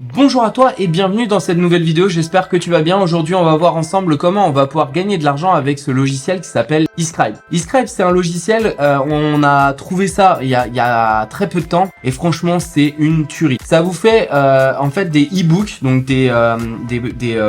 Bonjour à toi et bienvenue dans cette nouvelle vidéo, j'espère que tu vas bien. Aujourd'hui on va voir ensemble comment on va pouvoir gagner de l'argent avec ce logiciel qui s'appelle eScribe. eScribe c'est un logiciel, on a trouvé ça il y a très peu de temps et franchement c'est une tuerie. Ça vous fait en fait des e-books, donc des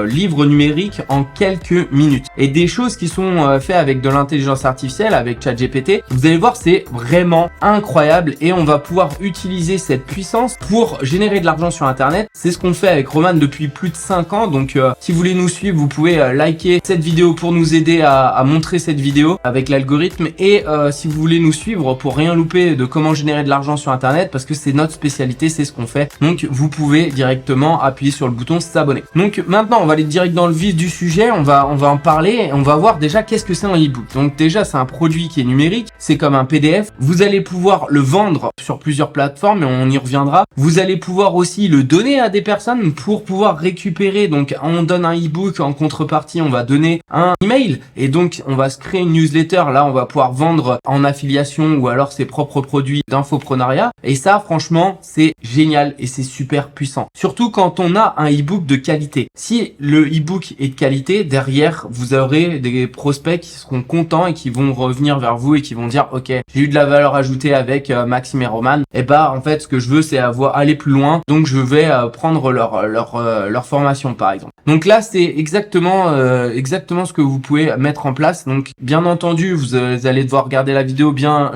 livres numériques en quelques minutes. Et des choses qui sont faites avec de l'intelligence artificielle, avec ChatGPT. Vous allez voir c'est vraiment incroyable et on va pouvoir utiliser cette puissance pour générer de l'argent sur internet. C'est ce qu'on fait avec Roman depuis plus de 5 ans. Donc si vous voulez nous suivre, vous pouvez liker cette vidéo pour nous aider à montrer cette vidéo avec l'algorithme. Et si vous voulez nous suivre pour rien louper de comment générer de l'argent sur internet, parce que c'est notre spécialité, c'est ce qu'on fait. Donc vous pouvez directement appuyer sur le bouton s'abonner. Donc maintenant on va aller direct dans le vif du sujet. On va en parler et on va voir déjà qu'est-ce que c'est un e-book. Donc déjà c'est un produit qui est numérique, c'est comme un PDF. Vous allez pouvoir le vendre sur plusieurs plateformes et on y reviendra. Vous allez pouvoir aussi le donner à des personnes pour pouvoir récupérer. Donc on donne un e-book, en contrepartie on va donner un email et donc on va se créer une newsletter. Là on va pouvoir vendre en affiliation ou alors ses propres produits d'infoprenariat et ça franchement c'est génial et c'est super puissant, surtout quand on a un e-book de qualité. Si le e-book est de qualité, derrière vous aurez des prospects qui seront contents et qui vont revenir vers vous et qui vont dire ok, j'ai eu de la valeur ajoutée avec Maxime et Roman, et bah en fait ce que je veux c'est aller plus loin, donc je vais prendre leur formation par exemple. Donc là c'est exactement ce que vous pouvez mettre en place. Donc bien entendu vous allez devoir regarder la vidéo bien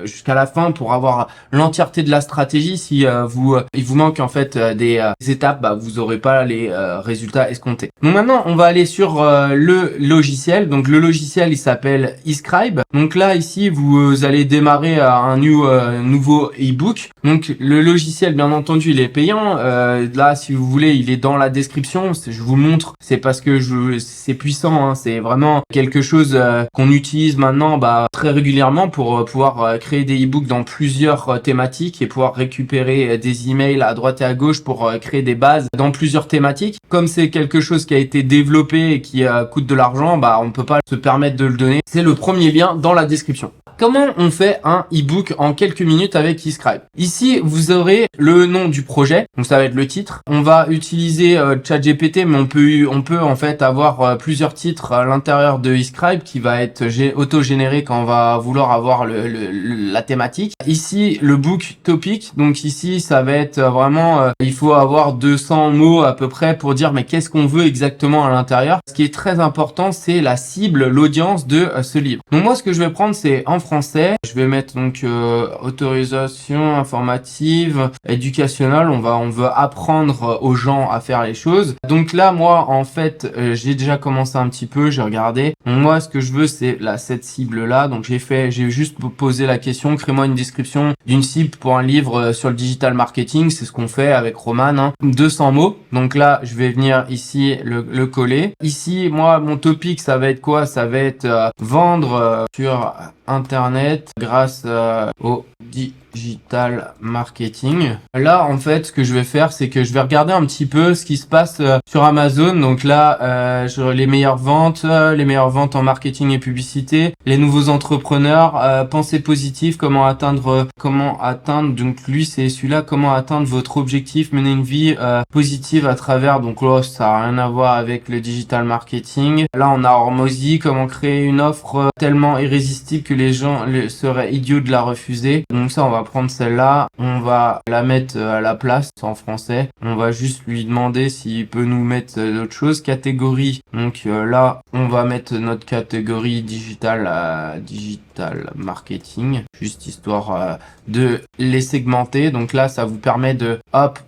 jusqu'à la fin pour avoir l'entièreté de la stratégie. Si il vous manque en fait des étapes, bah vous aurez pas les résultats escomptés. Donc maintenant on va aller sur le logiciel. Donc le logiciel il s'appelle eScribe. Donc là ici vous allez démarrer un nouveau e-book. Donc le logiciel bien entendu il est payant. Là si vous voulez il est dans la description, je vous montre, c'est parce que c'est puissant, hein. C'est vraiment quelque chose qu'on utilise maintenant très régulièrement pour pouvoir créer des e-books dans plusieurs thématiques et pouvoir récupérer des emails à droite et à gauche pour créer des bases dans plusieurs thématiques. Comme c'est quelque chose qui a été développé et qui coûte de l'argent, on peut pas se permettre de le donner. C'est le premier lien dans la description. Comment on fait un e-book en quelques minutes avec eScribe? Ici, vous aurez le nom du projet. Donc, ça va être le titre. On va utiliser ChatGPT, mais on peut en fait avoir plusieurs titres à l'intérieur de eScribe qui va être auto-généré quand on va vouloir avoir la thématique. Ici, le book topic. Donc ici, ça va être vraiment, il faut avoir 200 mots à peu près pour dire mais qu'est-ce qu'on veut exactement à l'intérieur. Ce qui est très important, c'est la cible, l'audience de ce livre. Donc moi, ce que je vais prendre, c'est en français. Je vais mettre donc autorisation informative, éducationnelle. On veut apprendre aux gens à faire les choses. Donc là, moi, en fait, j'ai déjà commencé un petit peu, j'ai regardé. Donc moi, ce que je veux, c'est cette cible-là. Donc j'ai juste posé la question, crée-moi une description d'une cible pour un livre sur le digital marketing. C'est ce qu'on fait avec Roman, hein. 200 mots. Donc là, je vais venir ici le coller. Ici, moi, mon topic, ça va être quoi? Ça va être vendre sur Internet grâce au digital marketing. Là, en fait, ce que je vais faire, c'est que je vais regarder un petit peu ce qui se passe sur Amazon. Donc là, les meilleures ventes en marketing et publicité, les nouveaux entrepreneurs, pensée positive, comment atteindre. Donc lui, c'est celui-là, comment atteindre votre objectif, mener une vie positive à travers. Donc là, ça a rien à voir avec le digital marketing. Là, on a Hormozy, comment créer une offre tellement irrésistible que les gens seraient idiots de la refuser. Donc ça, on va prendre celle-là, on va la mettre à la place en français. On va juste lui demander s'il peut nous mettre d'autres choses. Catégorie. Donc là, on va mettre notre catégorie digital marketing, juste histoire de les segmenter. Donc là, ça vous permet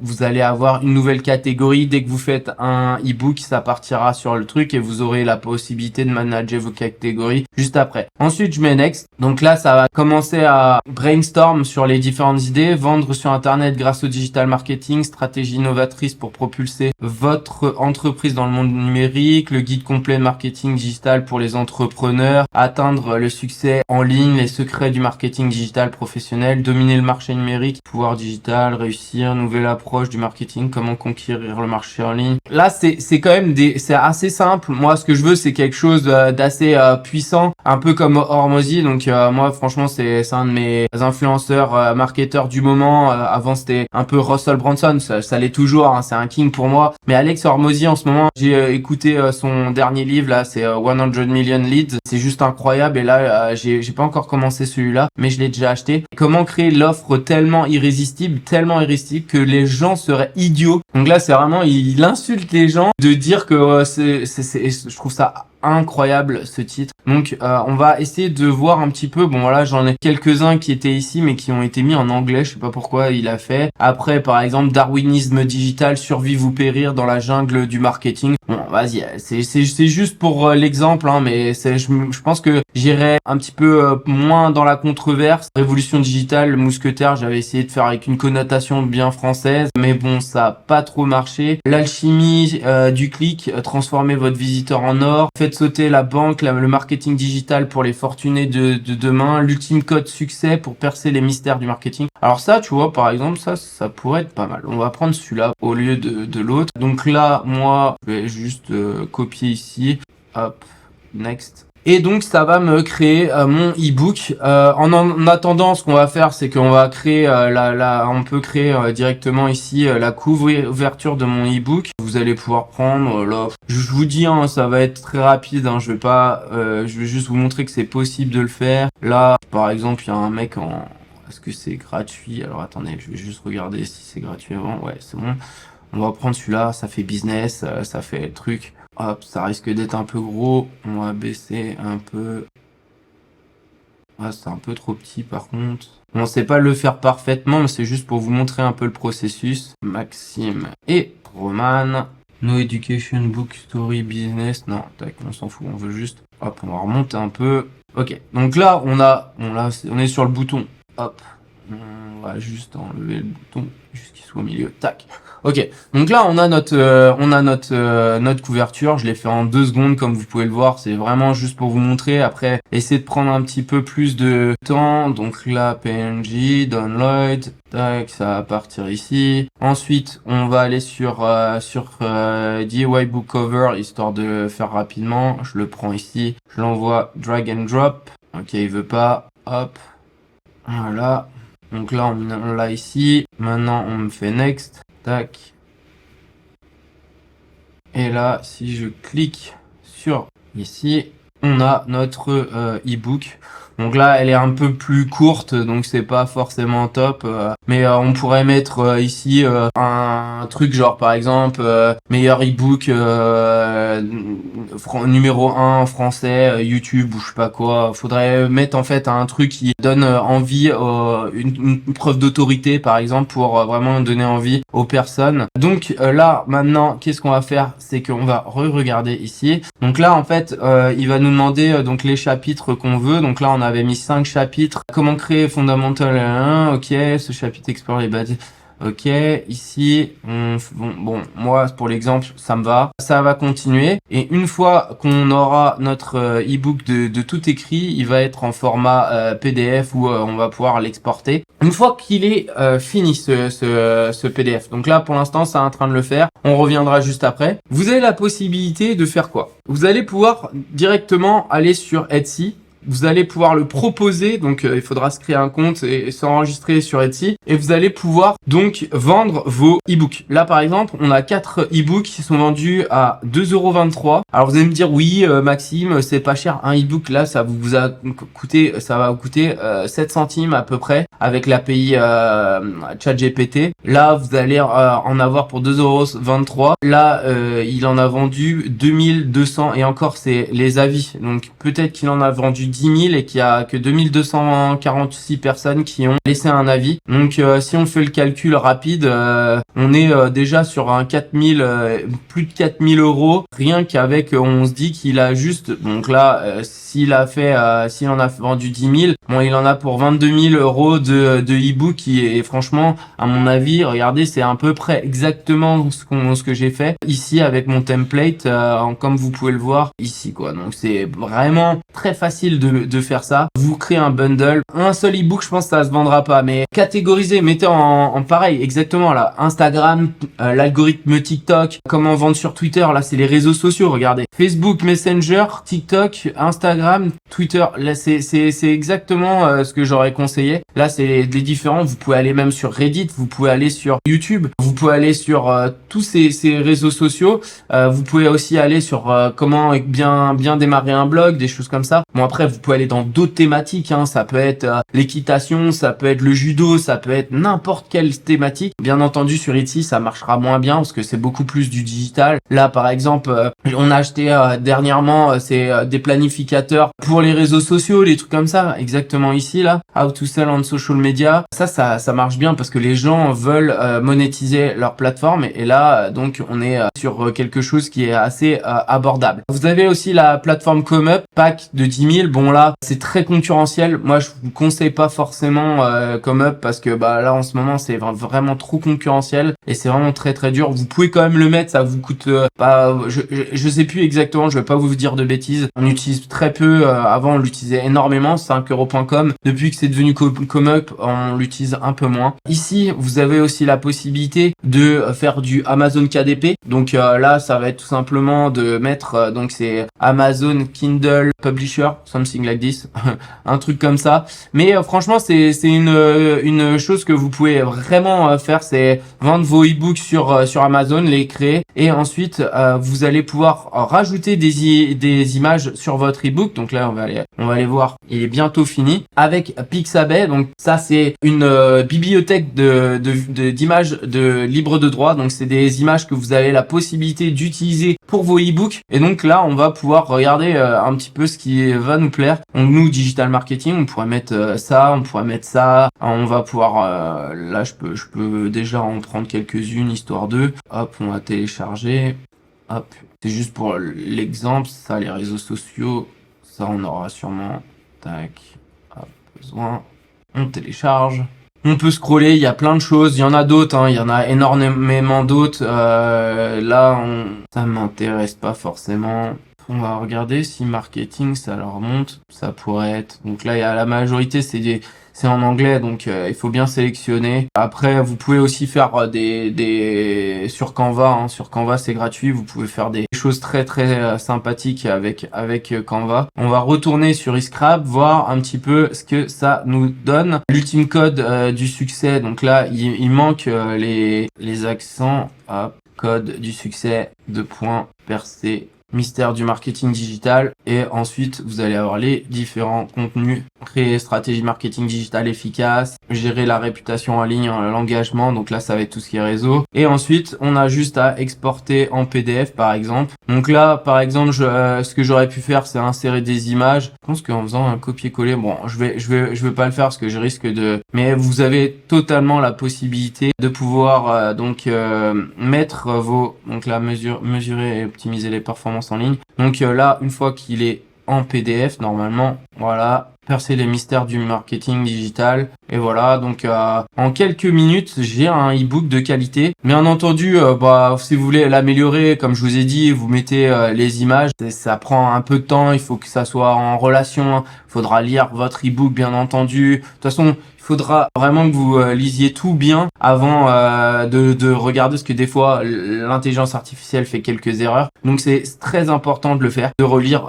vous allez avoir une nouvelle catégorie. Dès que vous faites un e-book, ça partira sur le truc et vous aurez la possibilité de manager vos catégories juste après. Ensuite, je mets next. Donc là, ça va commencer à brainstorm sur les différentes idées. Vendre sur Internet grâce au digital marketing, stratégie innovatrice pour propulser votre entreprise dans le monde numérique, le guide complet de marketing digital pour les entrepreneurs, atteindre le succès en ligne, les secrets du marketing digital professionnel, dominer le marché numérique, pouvoir digital, réussir, nouvelle approche du marketing, comment conquérir le marché en ligne. Là, c'est quand même c'est assez simple. Moi, ce que je veux, c'est quelque chose d'assez puissant, un peu comme Hormozy. Donc moi, franchement, c'est un de mes influenceurs meilleur marketeur du moment. Avant c'était un peu Russell Brunson, ça l'est toujours, hein, c'est un king pour moi. Mais Alex Hormozy en ce moment, j'ai écouté son dernier livre là, c'est 100 Million Leads. C'est juste incroyable et là j'ai pas encore commencé celui-là, mais je l'ai déjà acheté. Comment créer l'offre tellement irrésistible que les gens seraient idiots. Donc là c'est vraiment, il insulte les gens de dire que je trouve ça incroyable ce titre. Donc on va essayer de voir un petit peu. Bon voilà, j'en ai quelques-uns qui étaient ici mais qui ont été mis en anglais, je sais pas pourquoi il a fait. Après par exemple Darwinisme digital, survivre ou périr dans la jungle du marketing. Bon vas-y, c'est juste pour l'exemple, hein, mais je pense que j'irai un petit peu moins dans la controverse. Révolution digitale, le mousquetaire, j'avais essayé de faire avec une connotation bien française, mais bon ça a pas trop marché. L'alchimie du clic, transformer votre visiteur en or. Faites sauter la banque, le marketing digital pour les fortunés de demain, l'ultime code succès pour percer les mystères du marketing. Alors ça, tu vois, par exemple, ça pourrait être pas mal. On va prendre celui-là au lieu de l'autre. Donc là, moi, je vais juste copier ici. Hop, next. Et donc ça va me créer mon ebook. En attendant, ce qu'on va faire, c'est qu'on va créer on peut créer directement ici la couverture de mon ebook. Vous allez pouvoir prendre là. Je vous dis, hein, ça va être très rapide. Hein, je vais juste vous montrer que c'est possible de le faire. Là, par exemple, il y a un mec en. Est-ce que c'est gratuit? Alors attendez, je vais juste regarder si c'est gratuit avant. Ouais, c'est bon. On va prendre celui-là. Ça fait business, ça fait le truc. Hop, ça risque d'être un peu gros. On va baisser un peu. Ah, c'est un peu trop petit par contre. Bon, c'est pas le faire parfaitement, mais c'est juste pour vous montrer un peu le processus. Maxime et Roman. No Education, Book, Story, Business. Non, tac, on s'en fout. On veut juste. Hop, on va remonter un peu. Ok, donc là, on est sur le bouton. Hop, on va juste enlever le bouton jusqu'il soit au milieu. Tac. Ok, donc là on a notre couverture. Je l'ai fait en 2 secondes comme vous pouvez le voir. C'est vraiment juste pour vous montrer. Après, essayez de prendre un petit peu plus de temps. Donc là, PNG, download. Tac, ça va partir ici. Ensuite, on va aller sur DIY Book Cover histoire de faire rapidement. Je le prends ici. Je l'envoie drag and drop. Ok, il veut pas. Hop. Voilà. Donc là, on l'a ici. Maintenant, on me fait next. Tac. Et là, si je clique sur ici, on a notre ebook. Donc là, elle est un peu plus courte, donc c'est pas forcément top. Mais on pourrait mettre ici un truc genre par exemple meilleur ebook numéro 1 en français, YouTube ou je sais pas quoi. Faudrait mettre en fait un truc qui donne envie, une preuve d'autorité par exemple pour vraiment donner envie aux personnes. Donc là maintenant, qu'est-ce qu'on va faire? C'est qu'on va regarder ici. Donc là en fait, il va nous demander donc les chapitres qu'on veut. Donc là on avait mis 5 chapitres. Comment créer Fundamental 1. Ok, ce chapitre explore les bâtiments. Ok, ici, bon, moi, pour l'exemple, ça me va. Ça va continuer. Et une fois qu'on aura notre ebook de tout écrit, il va être en format PDF où on va pouvoir l'exporter. Une fois qu'il est fini, ce PDF. Donc là, pour l'instant, c'est en train de le faire. On reviendra juste après. Vous avez la possibilité de faire quoi? Vous allez pouvoir directement aller sur Etsy. Vous allez pouvoir le proposer, donc il faudra se créer un compte et s'enregistrer sur Etsy. Et vous allez pouvoir donc vendre vos e-books. Là par exemple, on a 4 e-books qui sont vendus à 2,23 €. Alors vous allez me dire, oui Maxime, c'est pas cher un e-book. Là ça va vous coûter 7 centimes à peu près avec l'API ChatGPT. Là vous allez en avoir pour 2,23 €. Là il en a vendu 2200 et encore c'est les avis. Donc peut-être qu'il en a vendu 10 000 et qu'il y a que 2246 personnes qui ont laissé un avis. Donc si on fait le calcul rapide, on est déjà sur un 4000, plus de 4000 € rien qu'avec, on se dit qu'il a juste, donc là s'il en a vendu 10 000, bon il en a pour 22 000 € de e-book et franchement à mon avis, regardez, c'est à peu près exactement ce que j'ai fait ici avec mon template, comme vous pouvez le voir ici quoi. Donc c'est vraiment très facile de faire ça. Vous créez un bundle. Un seul ebook, je pense que ça se vendra pas, mais catégorisez, mettez en pareil, exactement là. Instagram, l'algorithme TikTok, comment vendre sur Twitter, là c'est les réseaux sociaux, regardez. Facebook, Messenger, TikTok, Instagram, Twitter, là c'est exactement ce que j'aurais conseillé. Là c'est les différents, vous pouvez aller même sur Reddit, vous pouvez aller sur YouTube, vous pouvez aller sur tous ces réseaux sociaux. Vous pouvez aussi aller sur comment bien démarrer un blog, des choses comme ça. Bon après vous pouvez aller dans d'autres thématiques, hein. Ça peut être l'équitation, ça peut être le judo, ça peut être n'importe quelle thématique. Bien entendu sur Etsy ça marchera moins bien parce que c'est beaucoup plus du digital. Là par exemple on a acheté dernièrement c'est des planificateurs pour les réseaux sociaux, les trucs comme ça. Exactement ici là, How to Sell on Social Media. Ça marche bien parce que les gens veulent monétiser leur plateforme et là donc on est sur quelque chose qui est assez abordable. Vous avez aussi la plateforme ComeUp, pack de 10 000. Bon là c'est très concurrentiel. Moi je vous conseille pas forcément ComeUp parce que là en ce moment c'est vraiment trop concurrentiel et c'est vraiment très dur. Vous pouvez quand même le mettre, ça vous coûte je sais plus exactement, je vais pas vous dire de bêtises. On utilise très peu, avant on l'utilisait énormément, 5€ .com. Depuis que c'est devenu ComeUp, on l'utilise un peu moins. Ici, vous avez aussi la possibilité de faire du Amazon KDP. Donc là, ça va être tout simplement de mettre, donc c'est Amazon Kindle Publisher, something like this, un truc comme ça. Mais franchement, c'est une chose que vous pouvez vraiment faire, c'est vendre vos e-books sur Amazon, les créer et ensuite vous allez pouvoir rajouter des images sur votre e-book. Donc là, on va aller voir, il est bientôt fini avec Pixabay. Donc ça, c'est une bibliothèque d'images de libre de droit. Donc c'est des images que vous avez la possibilité d'utiliser pour vos e-books. Et donc là, on va pouvoir regarder un petit peu ce qui va nous plaire. Donc nous, digital marketing, on pourrait mettre ça, on pourrait mettre ça. On va pouvoir, là, je peux déjà en prendre quelques-unes histoire de. Hop, on va télécharger. Hop, c'est juste pour l'exemple. Ça, les réseaux sociaux, ça, on aura sûrement. Tac, hop, besoin. On télécharge. On peut scroller, il y a plein de choses, il y en a d'autres, hein, il y en a énormément d'autres. Là, ça m'intéresse pas forcément. On va regarder si marketing, ça leur monte. Ça pourrait être. Donc là, il y a la majorité, c'est en anglais, donc il faut bien sélectionner. Après, vous pouvez aussi faire sur Canva. Hein. Sur Canva, c'est gratuit. Vous pouvez faire des choses très sympathiques avec Canva. On va retourner sur eScribe, voir un petit peu ce que ça nous donne. L'ultime code du succès. Donc là, il manque les accents. Hop, code du succès, 2 points, percé. Mystère du marketing digital et ensuite vous allez avoir les différents contenus, créer stratégie marketing digital efficace, gérer la réputation en ligne, l'engagement, donc là ça va être tout ce qui est réseau et ensuite on a juste à exporter en PDF par exemple. Donc là par exemple ce que j'aurais pu faire c'est insérer des images. Je pense qu'en faisant un copier-coller, bon je vais pas le faire parce que je risque mais vous avez totalement la possibilité de pouvoir mettre donc là mesurer et optimiser les performances en ligne. Donc là, une fois qu'il est en PDF, normalement, voilà, percer les mystères du marketing digital. Et voilà, donc en quelques minutes, j'ai un e-book de qualité. Bien entendu, si vous voulez l'améliorer, comme je vous ai dit, vous mettez les images. Ça prend un peu de temps, il faut que ça soit en relation. Il faudra lire votre e-book, bien entendu. De toute façon, il faudra vraiment que vous lisiez tout bien avant de regarder, parce que des fois l'intelligence artificielle fait quelques erreurs. Donc c'est très important de le faire, de relire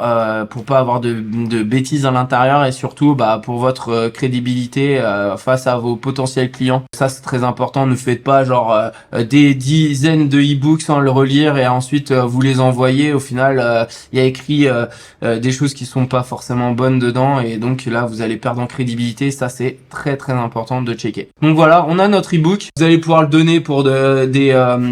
pour pas avoir de bêtises à l'intérieur et surtout pour votre crédibilité face à vos potentiels clients. Ça c'est très important. Ne faites pas des dizaines de e-books sans le relire et ensuite vous les envoyez. Au final il y a écrit des choses qui sont pas forcément bonnes dedans et donc là vous allez perdre en crédibilité. Ça c'est très important de checker. Donc voilà, on a notre e-book. Vous allez pouvoir le donner pour des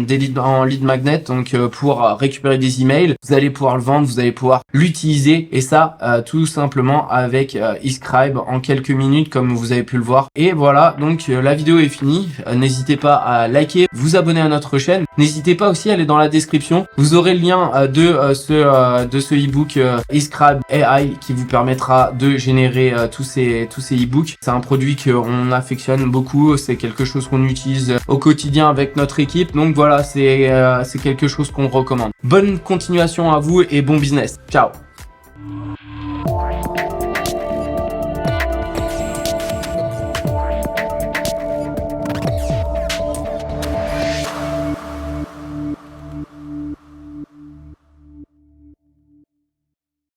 leads en lead magnet, donc pour récupérer des emails. Vous allez pouvoir le vendre, vous allez pouvoir l'utiliser et ça tout simplement avec eScribe en quelques minutes comme vous avez pu le voir. Et voilà, donc la vidéo est finie. N'hésitez pas à liker, vous abonner à notre chaîne. N'hésitez pas aussi à aller dans la description. Vous aurez le lien de ce e-book eScribe AI qui vous permettra de générer tous ces e-books. C'est un produit qu'on affectionne beaucoup, c'est quelque chose qu'on utilise au quotidien avec notre équipe, donc voilà, c'est quelque chose qu'on recommande. Bonne continuation à vous et bon business. Ciao.